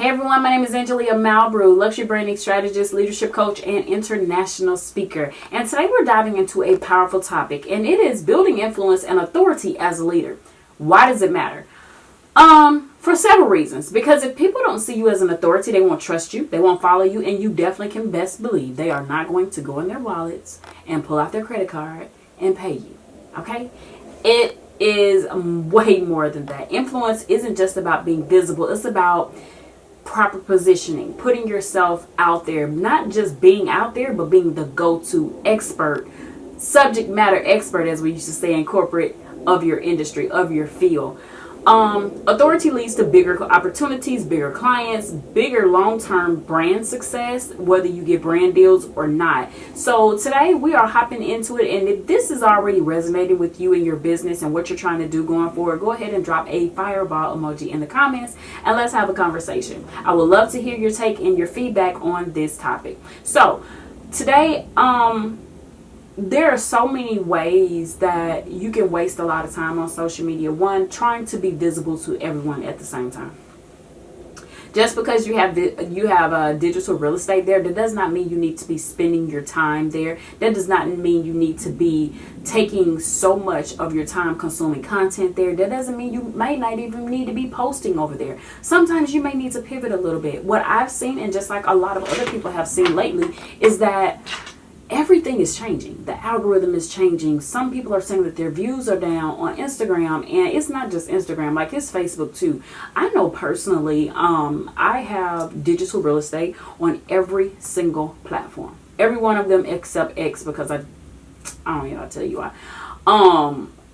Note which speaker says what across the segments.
Speaker 1: Hey everyone, my name is Angelia Malbrew, luxury branding strategist, leadership coach, and international speaker. And today we're diving into a powerful topic, and it is building influence and authority as a leader. Why does it matter? For several reasons. Because if people don't see you as an authority, they won't trust you, they won't follow you, and you definitely can best believe they are not going to go in their wallets and pull out their credit card and pay you. Okay? It is way more than that. Influence isn't just about being visible, it's about proper positioning, putting yourself out there, not just being out there, but being the go-to expert, subject matter expert, as we used to say in corporate, of your industry, of your field. Authority leads to bigger opportunities, bigger clients, bigger long-term brand success, whether you get brand deals or not. So today we are hopping into it, and if this is already resonating with you and your business and what you're trying to do going forward, go ahead and drop a fireball emoji in the comments and let's have a conversation. I would love to hear your take and your feedback on this topic. So today, there are so many ways that you can waste a lot of time on social media. One, trying to be visible to everyone at the same time. Just because you have digital real estate there, that does not mean you need to be spending your time there. That does not mean you need to be taking so much of your time consuming content there. That doesn't mean you may not even need to be posting over there. Sometimes you may need to pivot a little bit. What I've seen, and just like a lot of other people have seen lately, is that everything is changing. The algorithm is changing. Some people are saying that their views are down on Instagram, and it's not just Instagram, like it's Facebook too. I know personally, I have digital real estate on every single platform. Every one of them except X, because I don't know, I'll tell you why.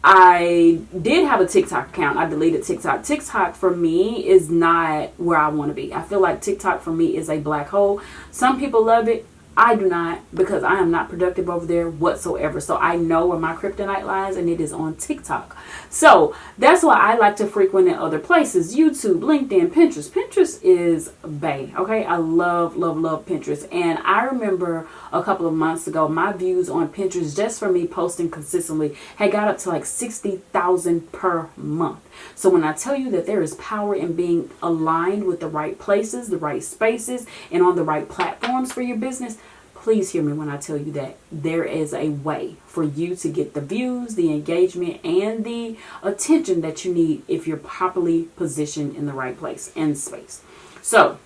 Speaker 1: I did have a TikTok account. I deleted TikTok. TikTok for me is not where I want to be. I feel like TikTok for me is a black hole. Some people love it. I do not, because I am not productive over there whatsoever. So I know where my kryptonite lies, and it is on TikTok. So that's why I like to frequent in other places. YouTube, LinkedIn, Pinterest. Pinterest is bae. Okay, I love, love, love Pinterest. And I remember a couple of months ago, my views on Pinterest, just for me posting consistently, had got up to like 60,000 per month. So when I tell you that there is power in being aligned with the right places, the right spaces, and on the right platforms for your business, please hear me when I tell you that there is a way for you to get the views, the engagement, and the attention that you need if you're properly positioned in the right place and space. So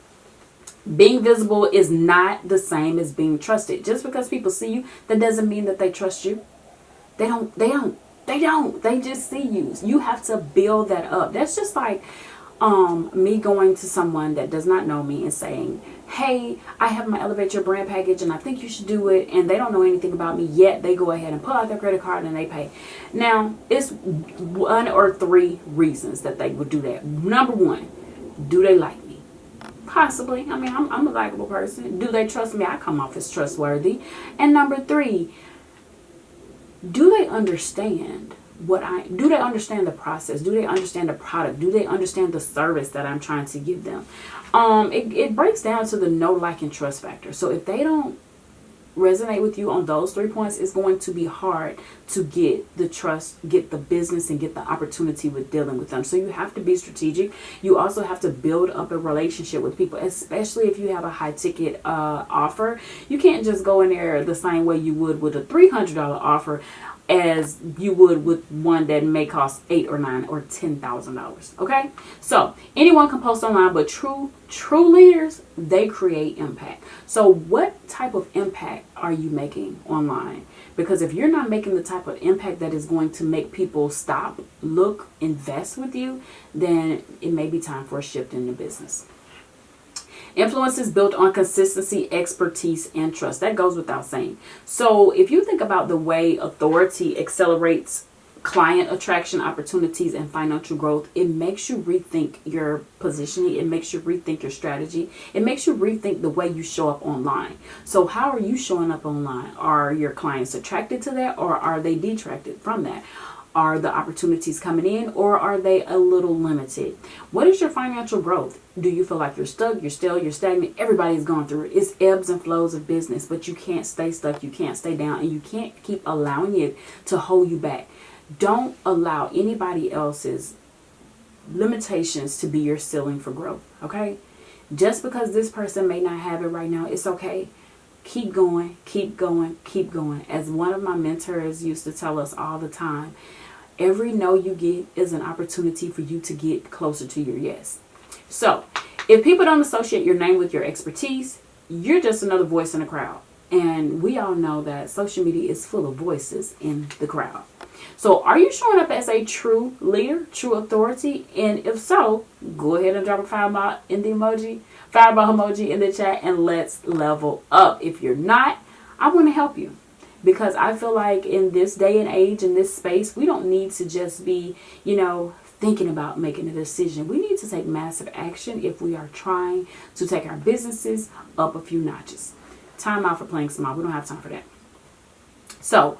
Speaker 1: being visible is not the same as being trusted. Just because people see you, that doesn't mean that they trust you. They don't. They just see you. You have to build that up. That's just like me going to someone that does not know me and saying, hey, I have my Elevate Your Brand package and I think you should do it, and they don't know anything about me yet. They go ahead and pull out their credit card and they pay. Now, it's one or three reasons that they would do that. Number one, do they like me? Possibly. I mean, I'm a likable person. Do they trust me? I come off as trustworthy. And number three, do they understand do they understand the process? Do they understand the product? Do they understand the service that I'm trying to give them? It breaks down to the know, like, and trust factor. So if they don't resonate with you on those 3 points, it's going to be hard to get the trust, get the business, and get the opportunity with dealing with them. So you have to be strategic. You also have to build up a relationship with people, especially if you have a high ticket offer. You can't just go in there the same way you would with a $300 offer as you would with one that may cost $8,000 or $9,000 or $10,000. Okay, so anyone can post online, but true leaders, they create impact. So what type of impact are you making online? Because if you're not making the type of impact that is going to make people stop, look, invest with you, then it may be time for a shift in the business. Influence is built on consistency, expertise, and trust. That goes without saying. So if you think about the way authority accelerates client attraction, opportunities, and financial growth, it makes you rethink your positioning. It makes you rethink your strategy. It makes you rethink the way you show up online. So how are you showing up online? Are your clients attracted to that, or are they detracted from that? Are the opportunities coming in, or are they a little limited? What is your financial growth? Do you feel like you're stuck, you're still, you're stagnant? Everybody's going through it. It's ebbs and flows of business, but you can't stay stuck, you can't stay down, and you can't keep allowing it to hold you back. Don't allow anybody else's limitations to be your ceiling for growth, okay? Just because this person may not have it right now, it's okay. Keep going, keep going, keep going. As one of my mentors used to tell us all the time, every no you get is an opportunity for you to get closer to your yes. So, if people don't associate your name with your expertise, you're just another voice in the crowd. And we all know that social media is full of voices in the crowd. So, are you showing up as a true leader, true authority? And if so, go ahead and drop a fireball emoji in the chat, and let's level up. If you're not, I want to help you. Because I feel like in this day and age, in this space, we don't need to just be, thinking about making a decision. We need to take massive action if we are trying to take our businesses up a few notches. Time out for playing small. We don't have time for that. So,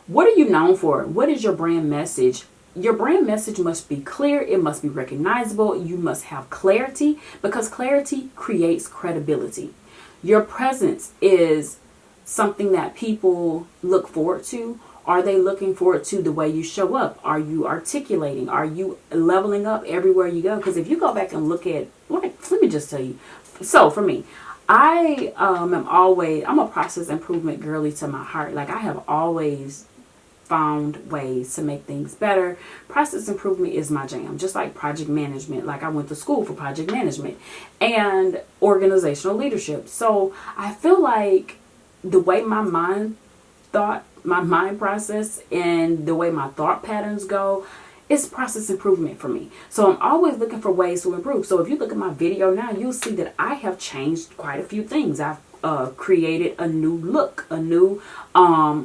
Speaker 1: what are you known for? What is your brand message? Your brand message must be clear. It must be recognizable. You must have clarity, because clarity creates credibility. Your presence is something that people look forward to. Are they looking forward to the way you show up? Are you articulating? Are you leveling up everywhere you go? Because if you go back and look at, let me just tell you. So for me, I'm a process improvement girly to my heart. Like, I have always found ways to make things better. Process improvement is my jam, just like project management. Like, I went to school for project management and organizational leadership. So I feel like the way my mind process and the way my thought patterns go, it's process improvement for me. So I'm always looking for ways to improve. So if you look at my video now, you'll see that I have changed quite a few things. I've created a new look, a new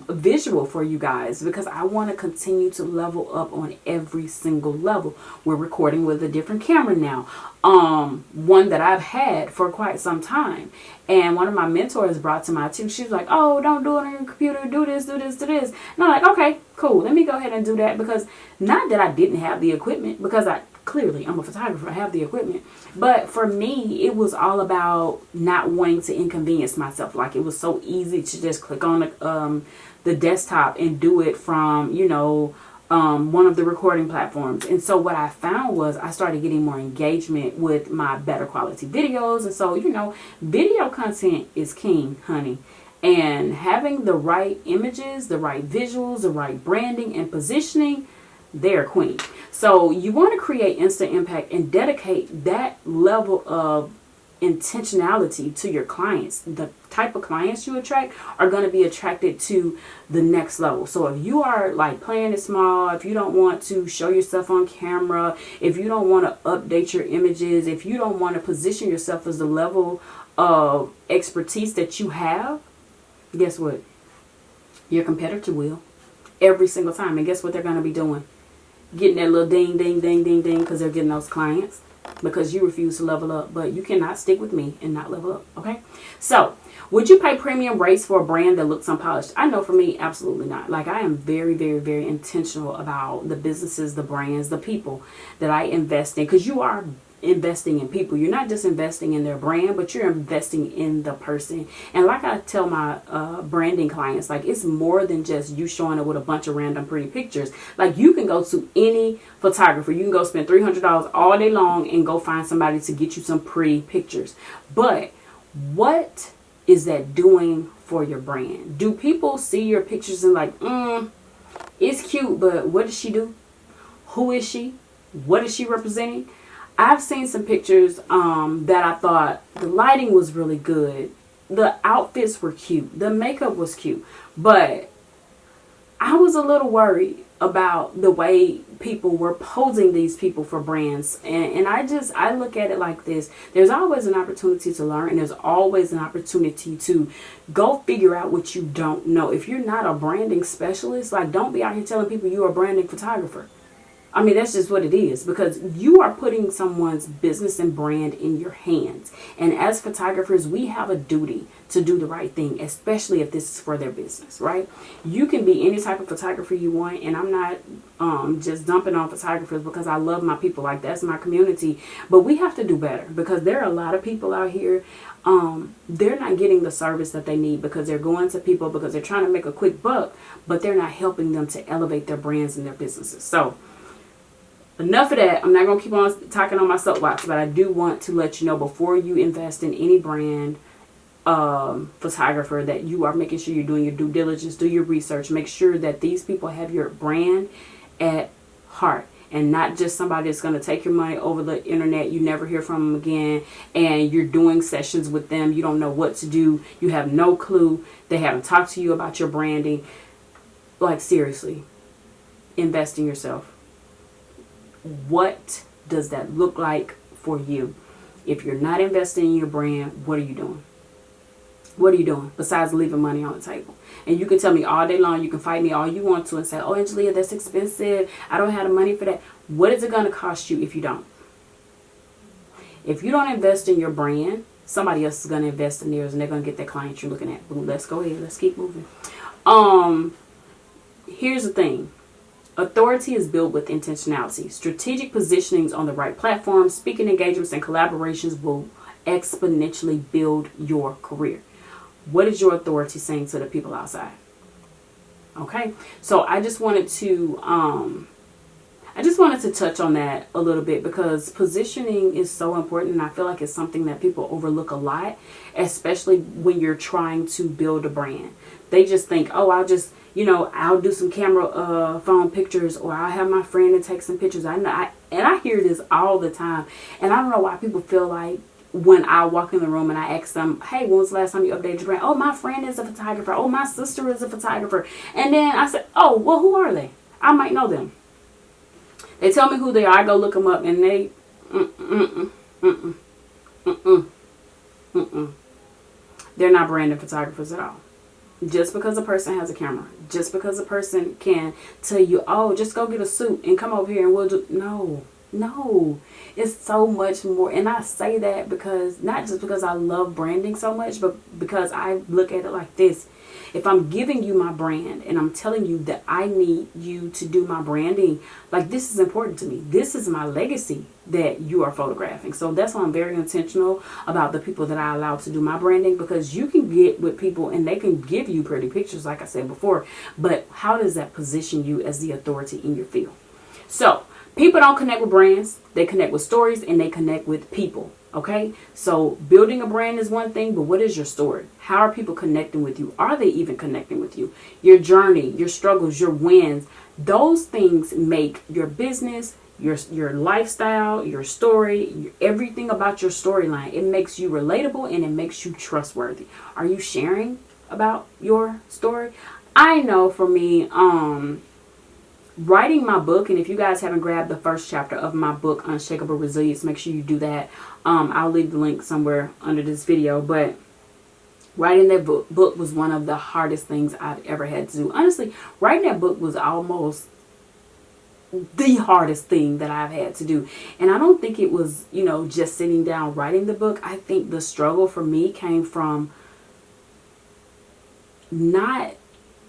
Speaker 1: visual for you guys, because I want to continue to level up on every single level. We're recording with a different camera now, one that I've had for quite some time. And one of my mentors brought to my attention, she was like, oh, don't do it on your computer, do this, do this, do this. And I'm like, okay, cool, let me go ahead and do that. Because not that I didn't have the equipment, because I'm a photographer, I have the equipment. But for me, it was all about not wanting to inconvenience myself. Like, it was so easy to just click on the desktop and do it from, one of the recording platforms. And so what I found was I started getting more engagement with my better quality videos. And so, video content is king, honey. And having the right images, the right visuals, the right branding and positioning, they're queen. So you want to create instant impact and dedicate that level of intentionality to your clients. The type of clients you attract are going to be attracted to the next level. So if you are like playing it small, if you don't want to show yourself on camera, if you don't want to update your images, if you don't want to position yourself as the level of expertise that you have, guess what? Your competitor will every single time. And guess what they're going to be doing? Getting that little ding, ding, ding, ding, ding, because they're getting those clients because you refuse to level up. But you cannot stick with me and not level up, okay? So, would you pay premium rates for a brand that looks unpolished? I know for me, absolutely not. Like, I am very, very, very intentional about the businesses, the brands, the people that I invest in, because you are investing in people. You're not just investing in their brand, but you're investing in the person. And like I tell my branding clients, like, it's more than just you showing up with a bunch of random pretty pictures. Like, you can go to any photographer, you can go spend $300 all day long and go find somebody to get you some pretty pictures. But what is that doing for your brand? Do people see your pictures and like, it's cute, but what does she do? Who is she? What is she representing? I've seen some pictures that I thought the lighting was really good. The outfits were cute. The makeup was cute. But I was a little worried about the way people were posing these people for brands. And I look at it like this. There's always an opportunity to learn, and there's always an opportunity to go figure out what you don't know. If you're not a branding specialist, like, don't be out here telling people you're a branding photographer. I mean, that's just what it is, because you are putting someone's business and brand in your hands. And as photographers, we have a duty to do the right thing, especially if this is for their business, right? You can be any type of photographer you want. And I'm not just dumping on photographers, because I love my people. Like, that's my community. But we have to do better, because there are a lot of people out here. They're not getting the service that they need, because they're going to people because they're trying to make a quick buck, but they're not helping them to elevate their brands and their businesses. So, enough of that. I'm not going to keep on talking on my soapbox, but I do want to let you know before you invest in any brand photographer that you are making sure you're doing your due diligence, do your research, make sure that these people have your brand at heart and not just somebody that's going to take your money over the internet. You never hear from them again, and you're doing sessions with them. You don't know what to do. You have no clue. They haven't talked to you about your branding. Like, seriously, invest in yourself. What does that look like for you? If you're not investing in your brand, what are you doing? What are you doing besides leaving money on the table? And you can tell me all day long, you can fight me all you want to and say, oh, Angelia, that's expensive. I don't have the money for that. What is it going to cost you if you don't? If you don't invest in your brand, somebody else is going to invest in theirs, and they're going to get that client you're looking at. Boom, let's go ahead. Let's keep moving. Here's the thing. Authority is built with intentionality. Strategic positionings on the right platforms, speaking engagements, and collaborations will exponentially build your career. What is your authority saying to the people outside? Okay, so I just wanted to touch on that a little bit, because positioning is so important, and I feel like it's something that people overlook a lot, especially when you're trying to build a brand. They just think, oh, I'll do some camera phone pictures, or I'll have my friend and take some pictures. And I hear this all the time, and I don't know why people feel like when I walk in the room and I ask them, hey, when was the last time you updated your brand? Oh, my friend is a photographer. Oh, my sister is a photographer. And then I said, oh, well, who are they? I might know them. They tell me who they are. I go look them up, and they, they're not branded photographers at all. Just because a person has a camera, just because a person can tell you, oh, just go get a suit and come over here and we'll do. No, it's so much more. And I say that because, not just because I love branding so much, but because I look at it like this. If I'm giving you my brand and I'm telling you that I need you to do my branding, like, this is important to me. This is my legacy that you are photographing. So that's why I'm very intentional about the people that I allow to do my branding, because you can get with people and they can give you pretty pictures, like I said before, but how does that position you as the authority in your field? So people don't connect with brands. They connect with stories, and they connect with people. Okay, so building a brand is one thing, but what is your story? How are people connecting with you? Are they even connecting with you? Your journey, your struggles, your wins, those things make your business, your lifestyle, your story, everything about your storyline. It makes you relatable, and it makes you trustworthy. Are you sharing about your story? I know for me, writing my book, and if you guys haven't grabbed the first chapter of my book, Unshakable Resilience, make sure you do that. I'll leave the link somewhere under this video, but writing that book was one of the hardest things I've ever had to do. Honestly, writing that book was almost the hardest thing that I've had to do. And I don't think it was, just sitting down writing the book. I think the struggle for me came from not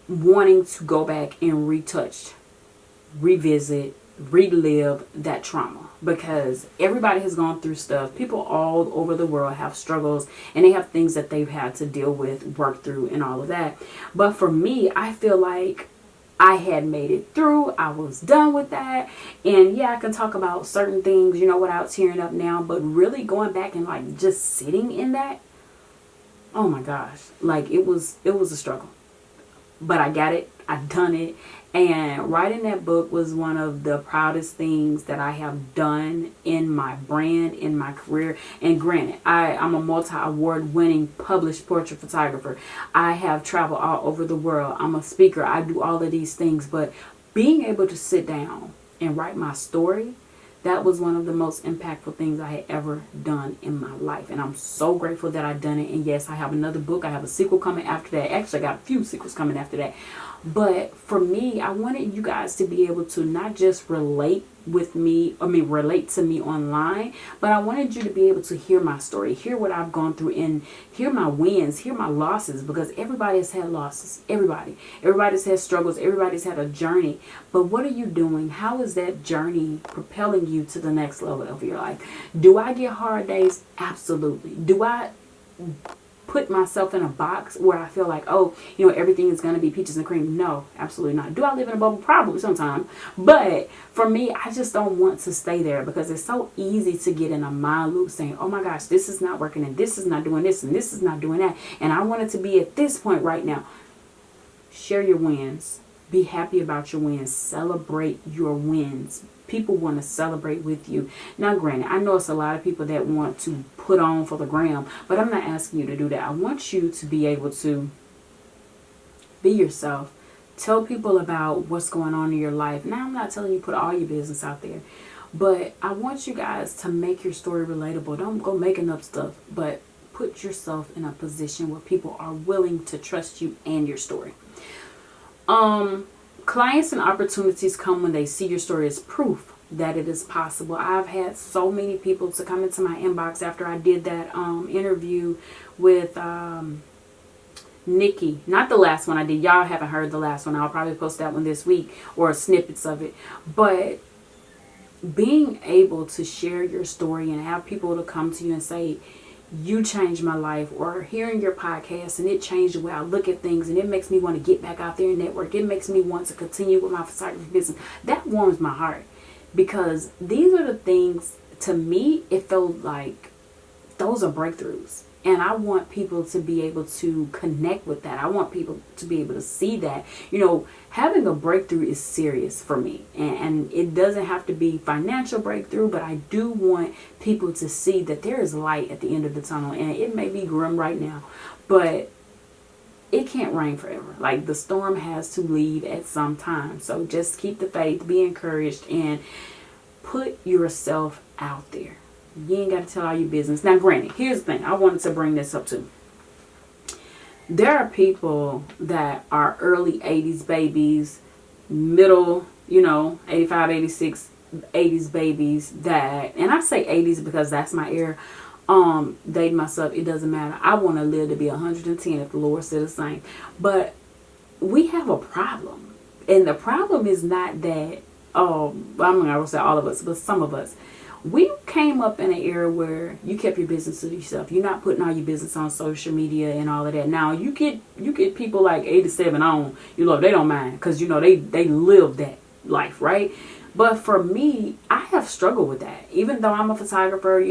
Speaker 1: wanting to go back and revisit, relive that trauma, because everybody has gone through stuff. People all over the world have struggles, and they have things that they've had to deal with, work through, and all of that. But for me, I feel like I had made it through. I was done with that. And yeah, I can talk about certain things, without tearing up now, but really going back and like just sitting in that, oh my gosh, like it was a struggle. But I got it. I've done it. And writing that book was one of the proudest things that I have done in my brand, in my career. And granted, I'm a multi-award winning published portrait photographer. I have traveled all over the world. I'm a speaker. I do all of these things. But being able to sit down and write my story, that was one of the most impactful things I had ever done in my life. And I'm so grateful that I've done it. And yes, I have another book. I have a sequel coming after that. Actually, I got a few sequels coming after that. But for me, I wanted you guys to be able to not just relate to me online, but I wanted you to be able to hear my story, hear what I've gone through, and hear my wins, hear my losses, because everybody has had losses. Everybody's had struggles. Everybody's had a journey. But what are you doing? How is that journey propelling you to the next level of your life? Do I get hard days? Absolutely. Do I put myself in a box where I feel like, oh, everything is going to be peaches and cream. No, absolutely not. Do I live in a bubble? Probably sometimes. But for me, I just don't want to stay there because it's so easy to get in a mind loop saying, oh my gosh, this is not working and this is not doing this and this is not doing that. And I want it to be at this point right now. Share your wins. Be happy about your wins. Celebrate your wins. People want to celebrate with you. Now, granted, I know it's a lot of people that want to put on for the gram, but I'm not asking you to do that. I want you to be able to be yourself. Tell people about what's going on in your life. Now, I'm not telling you put all your business out there, but I want you guys to make your story relatable. Don't go making up stuff, but put yourself in a position where people are willing to trust you and your story. Clients and opportunities come when they see your story as proof that it is possible. I've had so many people to come into my inbox after I did that interview with Nikki. Not the last one I did. Y'all haven't heard the last one. I'll probably post that one this week or snippets of it. But being able to share your story and have people to come to you and say, you changed my life, or hearing your podcast and it changed the way I look at things and it makes me want to get back out there and network. It makes me want to continue with my photography business. That warms my heart because these are the things, to me, it felt like those are breakthroughs. And I want people to be able to connect with that. I want people to be able to see that. Having a breakthrough is serious for me. And it doesn't have to be financial breakthrough, but I do want people to see that there is light at the end of the tunnel. And it may be grim right now, but it can't rain forever. Like, the storm has to leave at some time. So just keep the faith, be encouraged, and put yourself out there. You ain't got to tell all your business. Now, granted, here's the thing. I wanted to bring this up too. There are people that are early 80s babies, middle, 85, 86, 80s babies that, and I say 80s because that's my era. Dating myself, it doesn't matter. I want to live to be 110 if the Lord said the same. But we have a problem. And the problem is not that, I'm not going to say all of us, but some of us. We came up in an era where you kept your business to yourself. You're not putting all your business on social media and all of that. Now, you get people like 87 on, they don't mind because, they live that life, right? But for me, I have struggled with that. Even though I'm a photographer,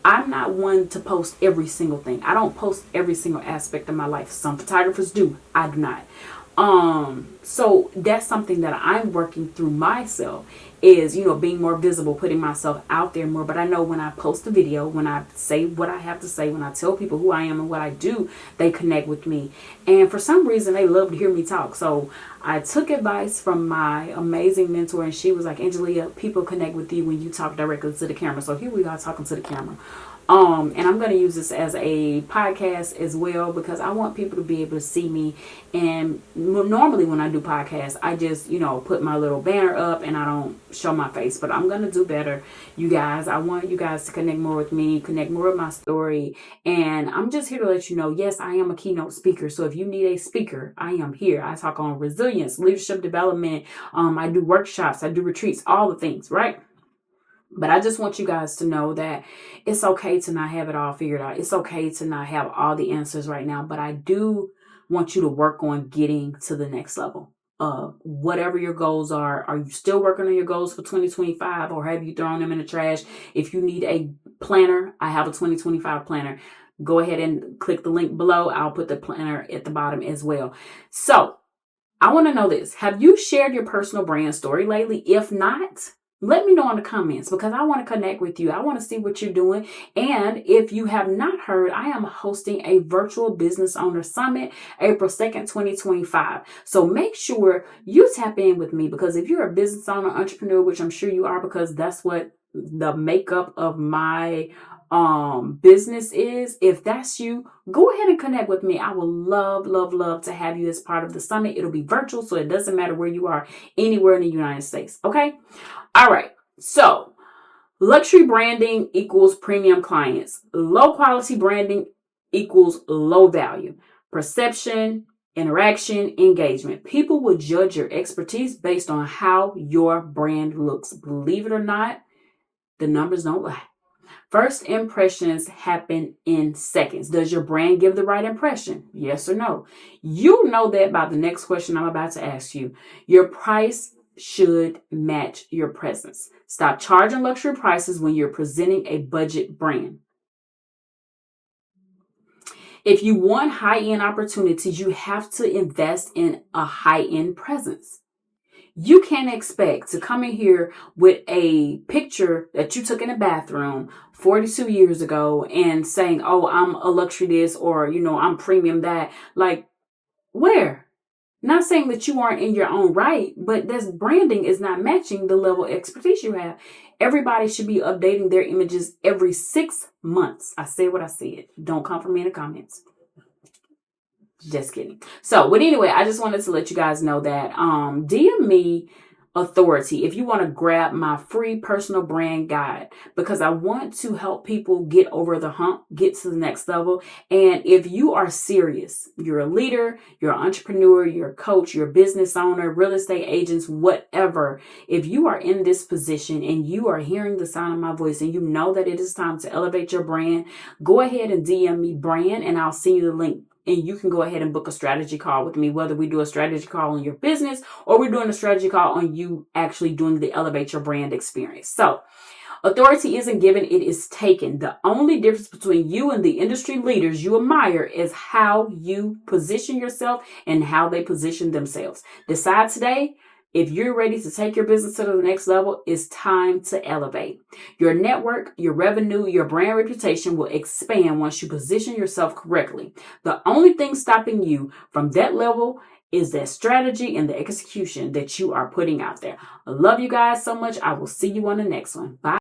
Speaker 1: I'm not one to post every single thing. I don't post every single aspect of my life. Some photographers do. I do not. So that's something that I'm working through myself is, being more visible, putting myself out there more. But I know when I post a video, when I say what I have to say, when I tell people who I am and what I do, they connect with me. And for some reason, they love to hear me talk. So I took advice from my amazing mentor, and she was like, Angelia, people connect with you when you talk directly to the camera. So here we are talking to the camera. And I'm going to use this as a podcast as well because I want people to be able to see me. And normally when I do podcasts, I just, put my little banner up and I don't show my face. But I'm going to do better, you guys. I want you guys to connect more with me, connect more with my story. And I'm just here to let you know, yes, I am a keynote speaker. So if you need a speaker, I am here. I talk on resilience, leadership development. I do workshops, I do retreats, all the things, right? But I just want you guys to know that it's okay to not have it all figured out. It's okay to not have all the answers right now. But I do want you to work on getting to the next level. Whatever your goals are you still working on your goals for 2025 or have you thrown them in the trash? If you need a planner, I have a 2025 planner. Go ahead and click the link below. I'll put the planner at the bottom as well. So I want to know this. Have you shared your personal brand story lately? If not, let me know in the comments because I want to connect with you. I want to see what you're doing. And if you have not heard, I am hosting a virtual business owner summit April 2nd, 2025. So make sure you tap in with me because if you're a business owner, entrepreneur, which I'm sure you are because that's what the makeup of my business is. If that's you, go ahead and connect with me. I will love to have you as part of the summit. It'll be virtual, so it doesn't matter where you are, anywhere in the United States. Okay. All right. So luxury branding equals premium clients. Low quality branding equals low value. Perception, interaction, engagement. People will judge your expertise based on how your brand looks. Believe it or not, the numbers don't lie. First impressions happen in seconds. Does your brand give the right impression? Yes or no? You know that by the next question I'm about to ask you. Your price should match your presence. Stop charging luxury prices when you're presenting a budget brand. If you want high-end opportunities, you have to invest in a high-end presence. You can't expect to come in here with a picture that you took in a bathroom 42 years ago and saying, oh, I'm a luxury this, or, I'm premium that. Like, where? Not saying that you aren't in your own right, but this branding is not matching the level of expertise you have. Everybody should be updating their images every 6 months. I say what I said. Don't come for me in the comments. Just kidding. So, but anyway, I just wanted to let you guys know that DM me authority if you want to grab my free personal brand guide, because I want to help people get over the hump, get to the next level. And if you are serious, you're a leader, you're an entrepreneur, you're a coach, you're a business owner, real estate agents, whatever. If you are in this position and you are hearing the sound of my voice and you know that it is time to elevate your brand, go ahead and DM me brand and I'll send you the link. And you can go ahead and book a strategy call with me, whether we do a strategy call on your business or we're doing a strategy call on you actually doing the elevate your brand experience. So authority isn't given, it is taken. The only difference between you and the industry leaders you admire is how you position yourself and how they position themselves. Decide today. If you're ready to take your business to the next level, it's time to elevate. Your network, your revenue, your brand reputation will expand once you position yourself correctly. The only thing stopping you from that level is that strategy and the execution that you are putting out there. I love you guys so much. I will see you on the next one. Bye.